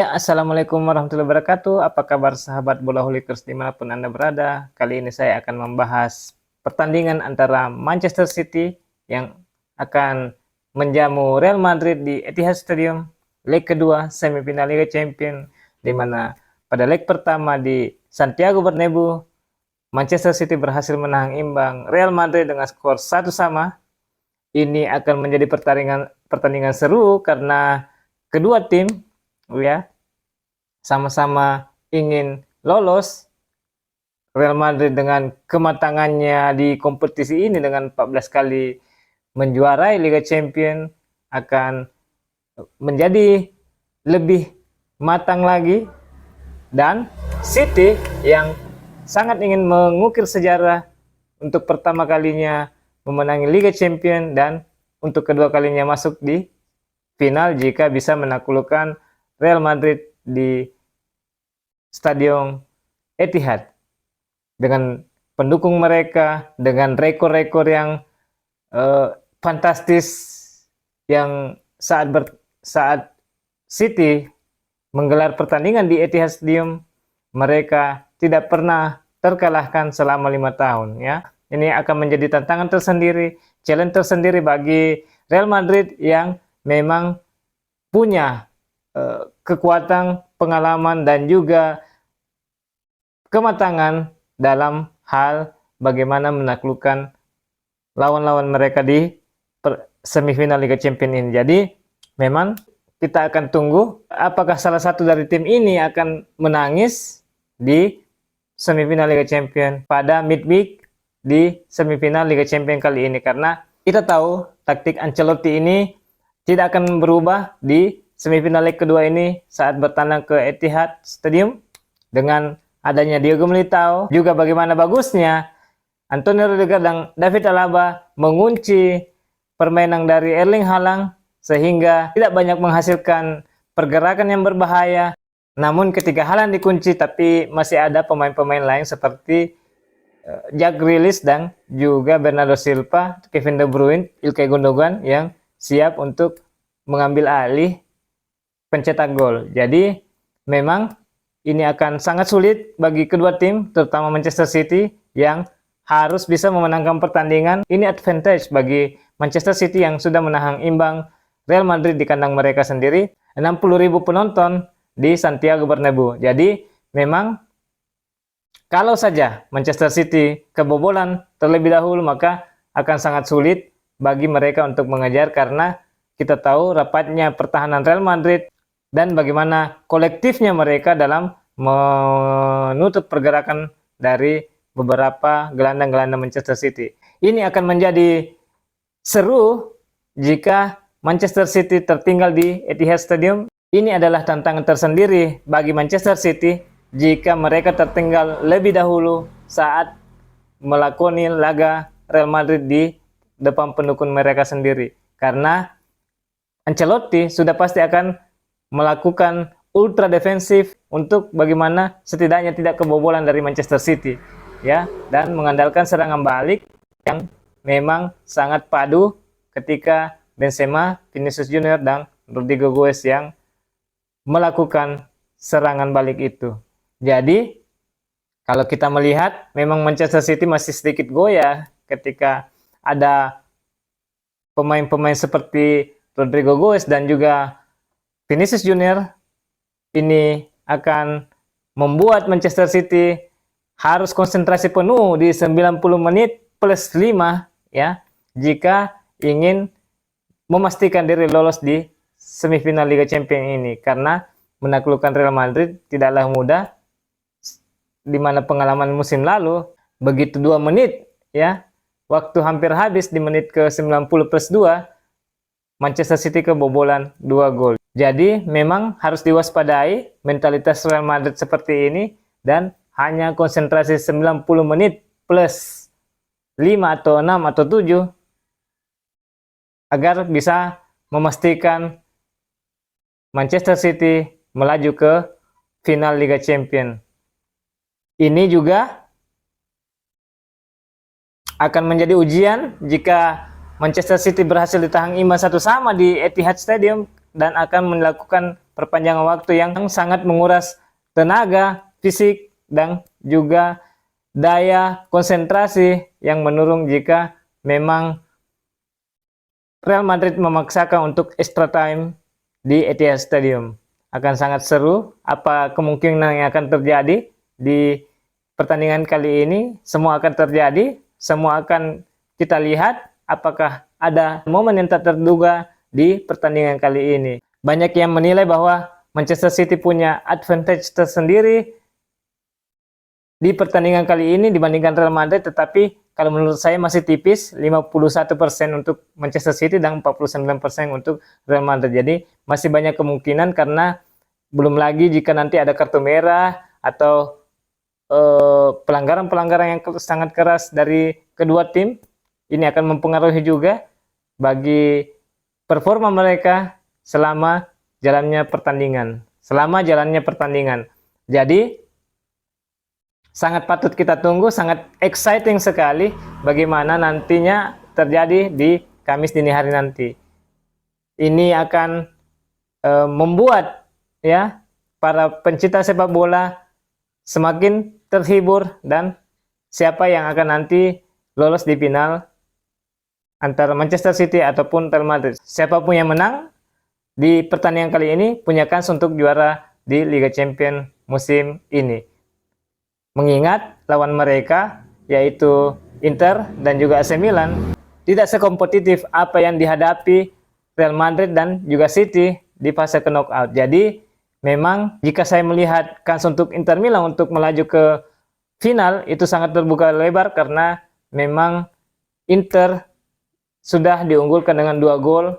Ya, Assalamualaikum warahmatullahi wabarakatuh. Apa kabar sahabat bola holikers dimanapun Anda berada? Kali ini saya akan membahas pertandingan antara Manchester City yang akan menjamu Real Madrid di Etihad Stadium, leg kedua semifinal Liga Champions, di mana pada leg pertama di Santiago Bernabeu, Manchester City berhasil menahan imbang Real Madrid dengan skor 1-1. Ini akan menjadi pertandingan seru karena kedua tim ya sama-sama ingin lolos. Real Madrid dengan kematangannya di kompetisi ini dengan 14 kali menjuarai Liga Champions akan menjadi lebih matang lagi, dan City yang sangat ingin mengukir sejarah untuk pertama kalinya memenangi Liga Champions dan untuk kedua kalinya masuk di final jika bisa menaklukkan Real Madrid di Stadion Etihad dengan pendukung mereka, dengan rekor-rekor yang fantastis yang saat City menggelar pertandingan di Etihad Stadium, mereka tidak pernah terkalahkan selama 5 tahun ya. Ini akan menjadi tantangan tersendiri, challenge tersendiri bagi Real Madrid yang memang punya kekuatan, pengalaman, dan juga kematangan dalam hal bagaimana menaklukkan lawan-lawan mereka di semifinal Liga Champions ini. Jadi memang kita akan tunggu apakah salah satu dari tim ini akan menangis di semifinal Liga Champions pada midweek di semifinal Liga Champions kali ini, karena kita tahu taktik Ancelotti ini tidak akan berubah di semifinal leg kedua ini saat bertandang ke Etihad Stadium dengan adanya Diego Militao, juga bagaimana bagusnya Antonio Rudiger dan David Alaba mengunci permainan dari Erling Haaland sehingga tidak banyak menghasilkan pergerakan yang berbahaya. Namun ketika Haaland dikunci, tapi masih ada pemain-pemain lain seperti Jack Grealish dan juga Bernardo Silva, Kevin De Bruyne, Ilkay Gundogan yang siap untuk mengambil alih pencetak gol. Jadi memang ini akan sangat sulit bagi kedua tim, terutama Manchester City yang harus bisa memenangkan pertandingan. Ini advantage bagi Manchester City yang sudah menahan imbang Real Madrid di kandang mereka sendiri, 60.000 penonton di Santiago Bernabeu. Jadi memang kalau saja Manchester City kebobolan terlebih dahulu, maka akan sangat sulit bagi mereka untuk mengejar, karena kita tahu rapatnya pertahanan Real Madrid dan bagaimana kolektifnya mereka dalam menutup pergerakan dari beberapa gelandang-gelandang Manchester City. Ini akan menjadi seru jika Manchester City tertinggal di Etihad Stadium. Ini adalah tantangan tersendiri bagi Manchester City jika mereka tertinggal lebih dahulu saat melakoni laga Real Madrid di depan pendukung mereka sendiri, karena Ancelotti sudah pasti akan melakukan ultra defensif untuk bagaimana setidaknya tidak kebobolan dari Manchester City ya, dan mengandalkan serangan balik yang memang sangat padu ketika Benzema, Vinicius Junior, dan Rodrigo Goes yang melakukan serangan balik itu. Jadi kalau kita melihat memang Manchester City masih sedikit goyah ketika ada pemain-pemain seperti Rodrigo Goes dan juga Vinicius Junior. Ini akan membuat Manchester City harus konsentrasi penuh di 90 menit plus 5 ya, jika ingin memastikan diri lolos di semifinal Liga Champions ini, karena menaklukkan Real Madrid tidaklah mudah, di mana pengalaman musim lalu begitu 2 menit ya, waktu hampir habis di menit ke 90 plus 2, Manchester City kebobolan 2 gol. Jadi memang harus diwaspadai mentalitas Real Madrid seperti ini, dan hanya konsentrasi 90 menit plus 5 atau 6 atau 7 agar bisa memastikan Manchester City melaju ke final Liga Champions. Ini juga akan menjadi ujian jika Manchester City berhasil ditahan imbang 1-1 di Etihad Stadium dan akan melakukan perpanjangan waktu yang sangat menguras tenaga, fisik, dan juga daya konsentrasi yang menurun jika memang Real Madrid memaksakan untuk extra time di Etihad Stadium. Akan sangat seru. Apa kemungkinan yang akan terjadi di pertandingan kali ini? Semua akan terjadi, semua akan kita lihat apakah ada momen yang tak terduga di pertandingan kali ini. Banyak yang menilai bahwa Manchester City punya advantage tersendiri di pertandingan kali ini dibandingkan Real Madrid, tetapi kalau menurut saya masih tipis, 51% untuk Manchester City dan 49% untuk Real Madrid. Jadi masih banyak kemungkinan, karena belum lagi jika nanti ada kartu merah atau pelanggaran-pelanggaran yang sangat keras dari kedua tim, ini akan mempengaruhi juga bagi performa mereka selama jalannya pertandingan. Jadi sangat patut kita tunggu, sangat exciting sekali bagaimana nantinya terjadi di Kamis dini hari nanti. Ini akan membuat ya para pencinta sepak bola semakin terhibur, dan siapa yang akan nanti lolos di final antara Manchester City ataupun Real Madrid. Siapapun yang menang di pertandingan kali ini punya kans untuk juara di Liga Champions musim ini. Mengingat lawan mereka yaitu Inter dan juga AC Milan tidak sekompetitif apa yang dihadapi Real Madrid dan juga City di fase ke knockout. Jadi memang jika saya melihat kans untuk Inter Milan untuk melaju ke final itu sangat terbuka lebar, karena memang Inter sudah diunggulkan dengan 2 gol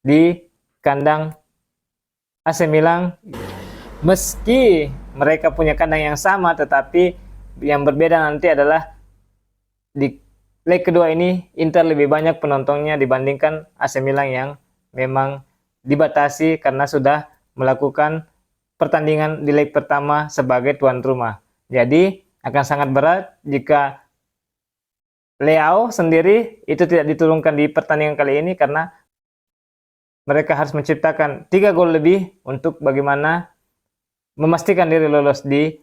di kandang AC Milan. Meski mereka punya kandang yang sama, tetapi yang berbeda nanti adalah di leg kedua ini Inter lebih banyak penontonnya dibandingkan AC Milan yang memang dibatasi karena sudah melakukan pertandingan di leg pertama sebagai tuan rumah. Jadi akan sangat berat jika Leao sendiri itu tidak diturunkan di pertandingan kali ini, karena mereka harus menciptakan 3 gol lebih untuk bagaimana memastikan diri lolos di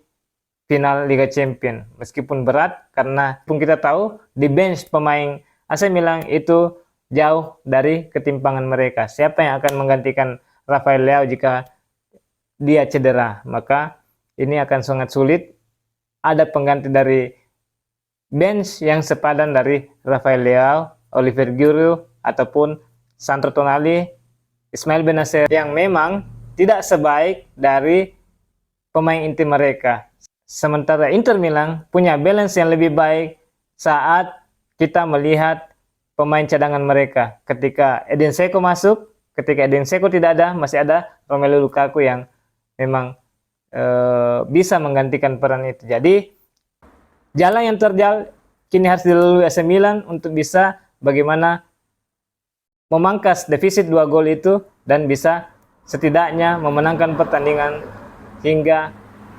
final Liga Champions. Meskipun berat, karena pun kita tahu di bench pemain AC Milan itu jauh dari ketimpangan mereka. Siapa yang akan menggantikan Rafael Leao jika dia cedera? Maka ini akan sangat sulit. Ada pengganti dari bench yang sepadan dari Rafael Leao, Olivier Giroud, ataupun Sandro Tonali, Ismail Benacer, yang memang tidak sebaik dari pemain inti mereka. Sementara Inter Milan punya balance yang lebih baik saat kita melihat pemain cadangan mereka. Ketika Edin Dzeko masuk, ketika Edin Dzeko tidak ada, masih ada Romelu Lukaku yang memang bisa menggantikan peran itu. Jadi jalan yang terjal kini harus dilalui AC Milan untuk bisa bagaimana memangkas defisit 2 gol itu dan bisa setidaknya memenangkan pertandingan hingga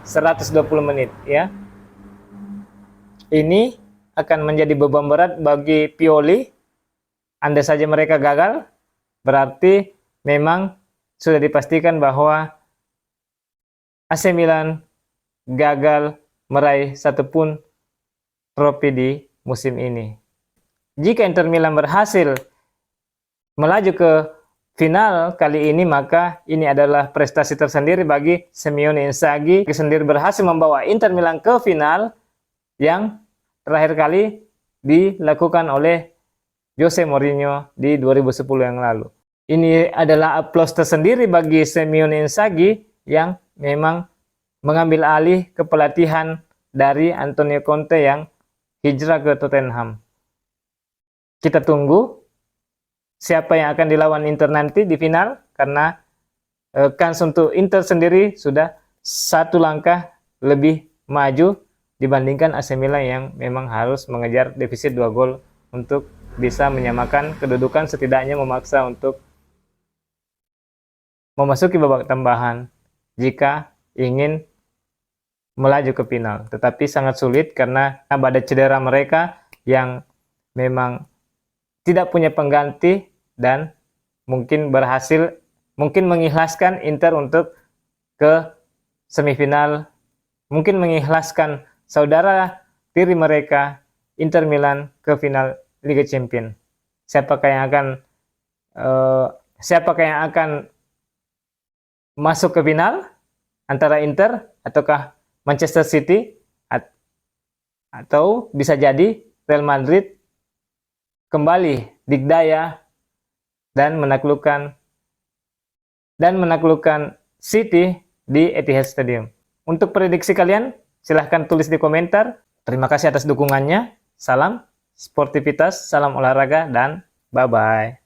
120 menit ya. Ini akan menjadi beban berat bagi Pioli. Andai saja mereka gagal, berarti memang sudah dipastikan bahwa AC Milan gagal meraih satupun trofi di musim ini. Jika Inter Milan berhasil melaju ke final kali ini, maka ini adalah prestasi tersendiri bagi Simone Inzaghi. Sendiri berhasil membawa Inter Milan ke final yang terakhir kali dilakukan oleh Jose Mourinho di 2010 yang lalu. Ini adalah aplaus tersendiri bagi Simone Inzaghi yang memang mengambil alih kepelatihan dari Antonio Conte yang hijrah ke Tottenham. Kita tunggu siapa yang akan dilawan Inter nanti di final, karena kans untuk Inter sendiri sudah 1 langkah lebih maju dibandingkan AC Milan yang memang harus mengejar defisit 2 gol untuk bisa menyamakan kedudukan, setidaknya memaksa untuk memasuki babak tambahan jika ingin melaju ke final. Tetapi sangat sulit karena ada cedera mereka yang memang tidak punya pengganti dan mungkin berhasil mungkin mengikhlaskan Inter untuk ke semifinal, mungkin mengikhlaskan saudara tiri mereka Inter Milan ke final Liga Champions. Siapakah yang akan masuk ke final antara Inter ataukah Manchester City, atau bisa jadi Real Madrid kembali dikdaya dan menaklukkan City di Etihad Stadium. Untuk prediksi kalian, silahkan tulis di komentar. Terima kasih atas dukungannya. Salam sportivitas, salam olahraga, dan bye-bye.